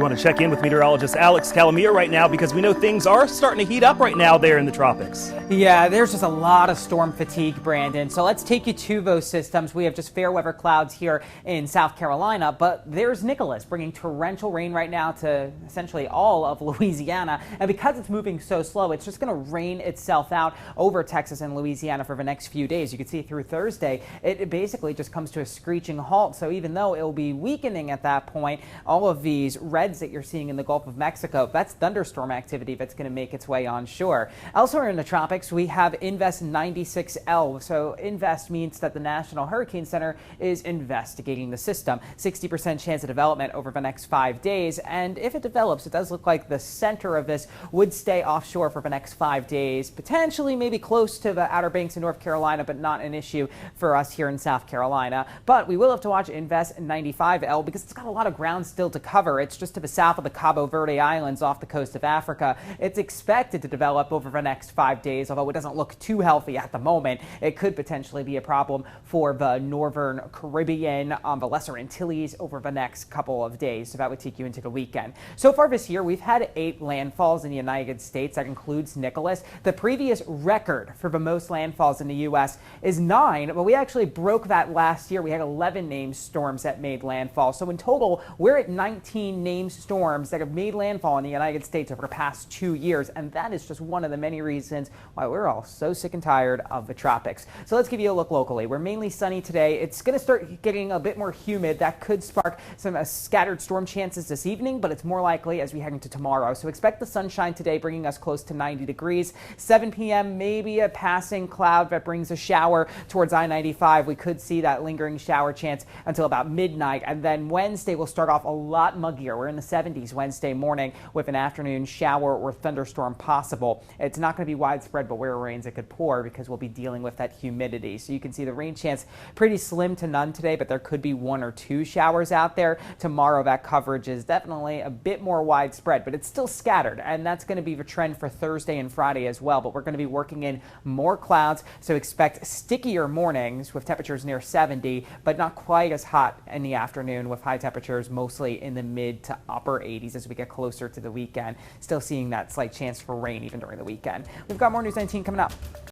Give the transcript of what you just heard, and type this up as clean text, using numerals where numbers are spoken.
We want to check in with meteorologist Alex Calamia right now because we know things are starting to heat up right now there in the tropics. Yeah, there's just a lot of storm fatigue, Brandon. So let's take you to those systems. We have just fair weather clouds here in South Carolina, but there's Nicolas bringing torrential rain right now to essentially all of Louisiana. And because it's moving so slow, it's just going to rain itself out over Texas and Louisiana for the next few days. You can see through Thursday, it basically just comes to a screeching halt. So even though it will be weakening at that point, all of these reds that you're seeing in the Gulf of Mexico, that's thunderstorm activity that's going to make its way onshore. Elsewhere in the tropics, we have Invest 96L. So Invest means that the National Hurricane Center is investigating the system. 60% chance of development over the next 5 days. And if it develops, it does look like the center of this would stay offshore for the next 5 days, potentially maybe close to the Outer Banks of North Carolina, but not an issue for us here in South Carolina. But we will have to watch Invest 95L because it's got a lot of ground still to cover. It's just to the south of the Cabo Verde Islands off the coast of Africa. It's expected to develop over the next 5 days, although it doesn't look too healthy at the moment. It could potentially be a problem for the northern Caribbean, the Lesser Antilles over the next couple of days. So that would take you into the weekend. So far this year, we've had 8 landfalls in the United States. That includes Nicolas. The previous record for the most landfalls in the U.S. is 9, but we actually broke that last year. We had 11 named storms that made landfall. So in total, we're at 19 named storms that have made landfall in the United States over the past 2 years, and that is just one of the many reasons why we're all so sick and tired of the tropics. So let's give you a look locally. We're mainly sunny today. It's going to start getting a bit more humid. That could spark some scattered storm chances this evening, but it's more likely as we head into tomorrow. So expect the sunshine today, bringing us close to 90 degrees. 7 p.m., maybe a passing cloud that brings a shower towards I-95. We could see that lingering shower chance until about midnight, and then Wednesday will start off a lot muggier. We're in the 70s Wednesday morning with an afternoon shower or thunderstorm possible. It's not going to be widespread, but where it rains, it could pour because we'll be dealing with that humidity. So you can see the rain chance pretty slim to none today, but there could be 1 or 2 showers out there. Tomorrow, that coverage is definitely a bit more widespread, but it's still scattered, and that's going to be the trend for Thursday and Friday as well. But we're going to be working in more clouds, so expect stickier mornings with temperatures near 70, but not quite as hot in the afternoon with high temperatures mostly in the mid to upper 80s as we get closer to the weekend. Still seeing that slight chance for rain even during the weekend. We've got more News 19 coming up.